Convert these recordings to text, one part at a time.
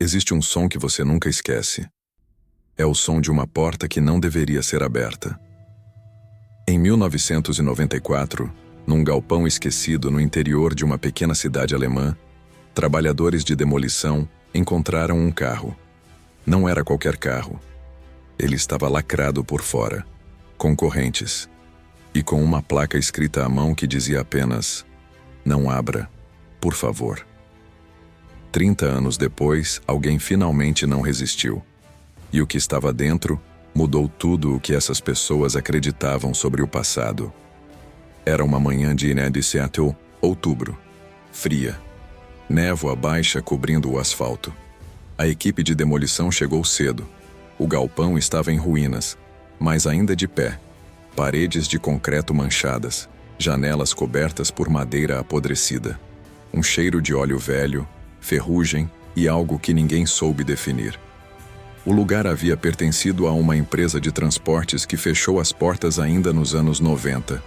Existe um som que você nunca esquece. É o som de uma porta que não deveria ser aberta. Em 1994, num galpão esquecido no interior de uma pequena cidade alemã, trabalhadores de demolição encontraram um carro. Não era qualquer carro. Ele estava lacrado por fora, com correntes, e com uma placa escrita à mão que dizia apenas: "Não abra, por favor." 30 anos depois, alguém finalmente não resistiu. E o que estava dentro mudou tudo o que essas pessoas acreditavam sobre o passado. Era uma manhã de Seattle, outubro. Fria. Névoa baixa cobrindo o asfalto. A equipe de demolição chegou cedo. O galpão estava em ruínas, mas ainda de pé. Paredes de concreto manchadas, janelas cobertas por madeira apodrecida. Um cheiro de óleo velho, ferrugem e algo que ninguém soube definir. O lugar havia pertencido a uma empresa de transportes que fechou as portas ainda nos anos 90.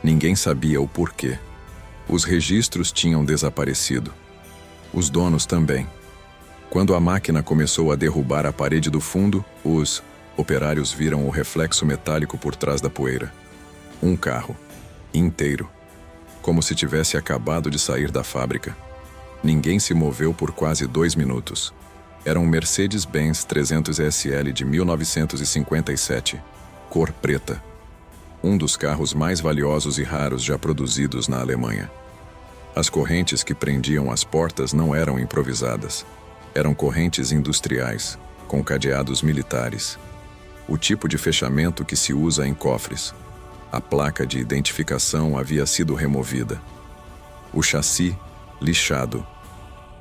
Ninguém sabia o porquê. Os registros tinham desaparecido. Os donos também. Quando a máquina começou a derrubar a parede do fundo, os operários viram o reflexo metálico por trás da poeira. Um carro. Inteiro. Como se tivesse acabado de sair da fábrica. Ninguém se moveu por quase 2 minutos. Era um Mercedes-Benz 300 SL de 1957, cor preta. Um dos carros mais valiosos e raros já produzidos na Alemanha. As correntes que prendiam as portas não eram improvisadas. Eram correntes industriais, com cadeados militares. O tipo de fechamento que se usa em cofres. A placa de identificação havia sido removida. O chassi, lixado.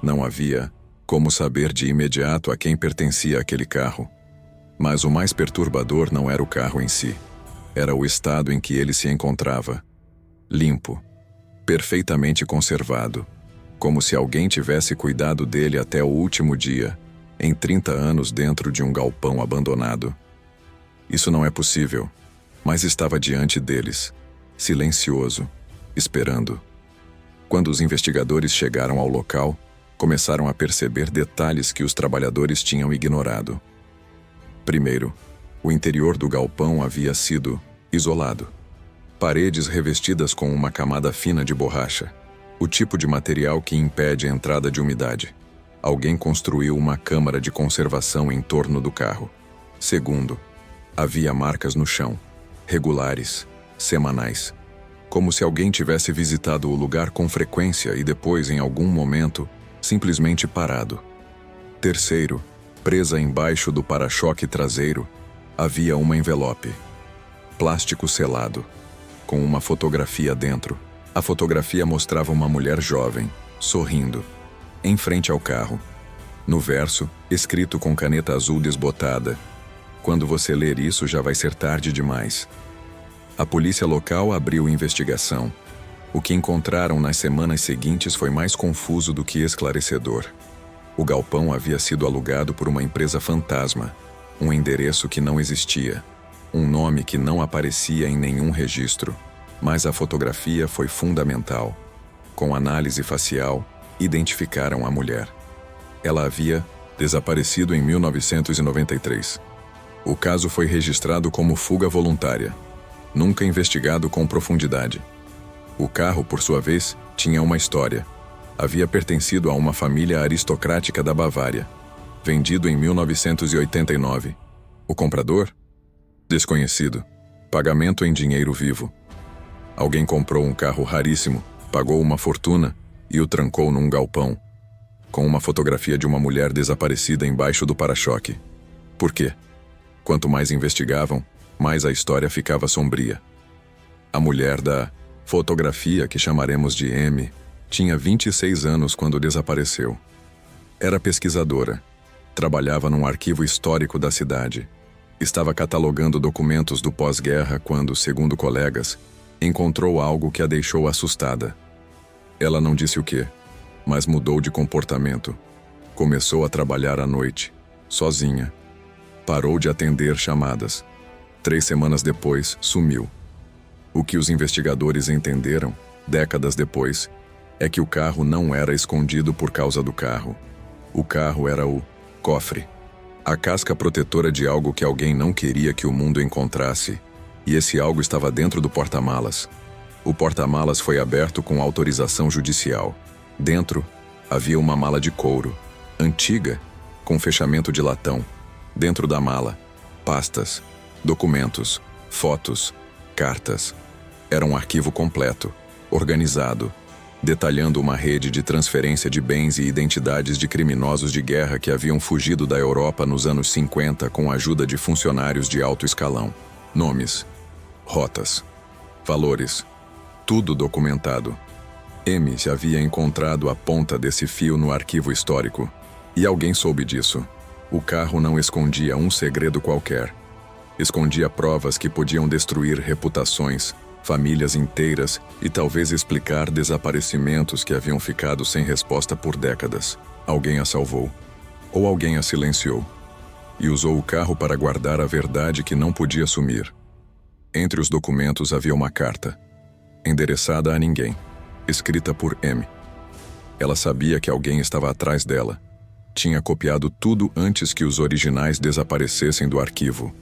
Não havia como saber de imediato a quem pertencia aquele carro. Mas o mais perturbador não era o carro em si. Era o estado em que ele se encontrava. Limpo. Perfeitamente conservado. Como se alguém tivesse cuidado dele até o último dia, em 30 anos dentro de um galpão abandonado. Isso não é possível, mas estava diante deles, silencioso, esperando. Quando os investigadores chegaram ao local, começaram a perceber detalhes que os trabalhadores tinham ignorado. Primeiro, o interior do galpão havia sido isolado. Paredes revestidas com uma camada fina de borracha, o tipo de material que impede a entrada de umidade. Alguém construiu uma câmara de conservação em torno do carro. Segundo, havia marcas no chão, regulares, semanais, como se alguém tivesse visitado o lugar com frequência e depois, em algum momento, simplesmente parado. Terceiro, presa embaixo do para-choque traseiro, havia uma envelope. Plástico selado, com uma fotografia dentro. A fotografia mostrava uma mulher jovem, sorrindo, em frente ao carro. No verso, escrito com caneta azul desbotada: "Quando você ler isso já vai ser tarde demais." A polícia local abriu investigação. O que encontraram nas semanas seguintes foi mais confuso do que esclarecedor. O galpão havia sido alugado por uma empresa fantasma, um endereço que não existia, um nome que não aparecia em nenhum registro. Mas a fotografia foi fundamental. Com análise facial, identificaram a mulher. Ela havia desaparecido em 1993. O caso foi registrado como fuga voluntária, nunca investigado com profundidade. O carro, por sua vez, tinha uma história. Havia pertencido a uma família aristocrática da Bavária, vendido em 1989. O comprador? Desconhecido. Pagamento em dinheiro vivo. Alguém comprou um carro raríssimo, pagou uma fortuna e o trancou num galpão, com uma fotografia de uma mulher desaparecida embaixo do para-choque. Por quê? Quanto mais investigavam, mais a história ficava sombria. A mulher da fotografia, que chamaremos de M, tinha 26 anos quando desapareceu. Era pesquisadora. Trabalhava num arquivo histórico da cidade. Estava catalogando documentos do pós-guerra quando, segundo colegas, encontrou algo que a deixou assustada. Ela não disse o quê, mas mudou de comportamento. Começou a trabalhar à noite, sozinha. Parou de atender chamadas. 3 semanas depois, sumiu. O que os investigadores entenderam, décadas depois, é que o carro não era escondido por causa do carro. O carro era o cofre. A casca protetora de algo que alguém não queria que o mundo encontrasse. E esse algo estava dentro do porta-malas. O porta-malas foi aberto com autorização judicial. Dentro, havia uma mala de couro, antiga, com fechamento de latão. Dentro da mala, pastas, documentos, fotos, cartas. Era um arquivo completo, organizado, detalhando uma rede de transferência de bens e identidades de criminosos de guerra que haviam fugido da Europa nos anos 50 com a ajuda de funcionários de alto escalão. Nomes, rotas, valores, tudo documentado. M já havia encontrado a ponta desse fio no arquivo histórico. E alguém soube disso. O carro não escondia um segredo qualquer. Escondia provas que podiam destruir reputações, famílias inteiras e talvez explicar desaparecimentos que haviam ficado sem resposta por décadas. Alguém a salvou. Ou alguém a silenciou. E usou o carro para guardar a verdade que não podia sumir. Entre os documentos havia uma carta, endereçada a ninguém, escrita por M. Ela sabia que alguém estava atrás dela. Tinha copiado tudo antes que os originais desaparecessem do arquivo.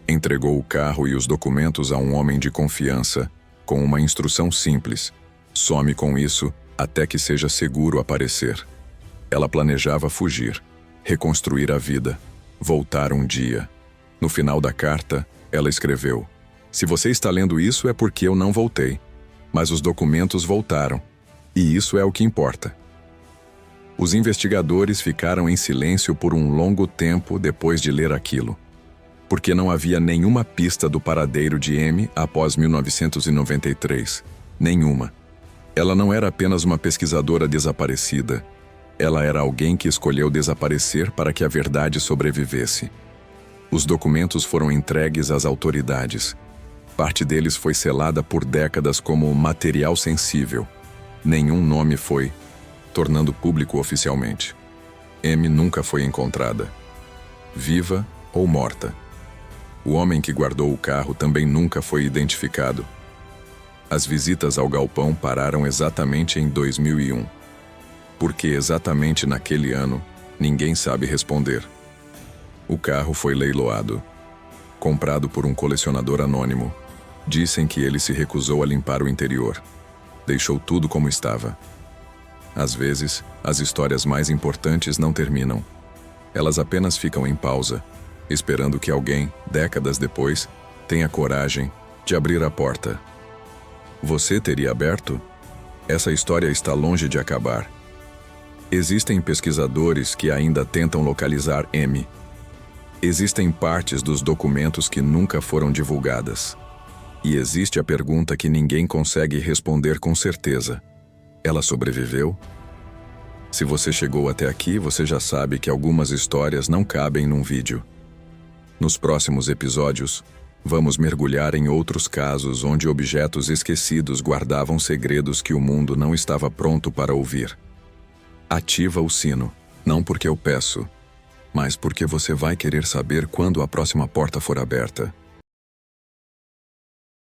Entregou o carro e os documentos a um homem de confiança, com uma instrução simples: some com isso até que seja seguro aparecer. Ela planejava fugir, reconstruir a vida, voltar um dia. No final da carta, ela escreveu: se você está lendo isso é porque eu não voltei, mas os documentos voltaram, e isso é o que importa. Os investigadores ficaram em silêncio por um longo tempo depois de ler aquilo, porque não havia nenhuma pista do paradeiro de M após 1993. Nenhuma. Ela não era apenas uma pesquisadora desaparecida. Ela era alguém que escolheu desaparecer para que a verdade sobrevivesse. Os documentos foram entregues às autoridades. Parte deles foi selada por décadas como material sensível. Nenhum nome foi, tornando público oficialmente. M nunca foi encontrada, viva ou morta. O homem que guardou o carro também nunca foi identificado. As visitas ao galpão pararam exatamente em 2001. Porque exatamente naquele ano, ninguém sabe responder. O carro foi leiloado, comprado por um colecionador anônimo. Dizem que ele se recusou a limpar o interior. Deixou tudo como estava. Às vezes, as histórias mais importantes não terminam. Elas apenas ficam em pausa, esperando que alguém, décadas depois, tenha coragem de abrir a porta. Você teria aberto? Essa história está longe de acabar. Existem pesquisadores que ainda tentam localizar M. Existem partes dos documentos que nunca foram divulgadas. E existe a pergunta que ninguém consegue responder com certeza: ela sobreviveu? Se você chegou até aqui, você já sabe que algumas histórias não cabem num vídeo. Nos próximos episódios, vamos mergulhar em outros casos onde objetos esquecidos guardavam segredos que o mundo não estava pronto para ouvir. Ativa o sino, não porque eu peço, mas porque você vai querer saber quando a próxima porta for aberta.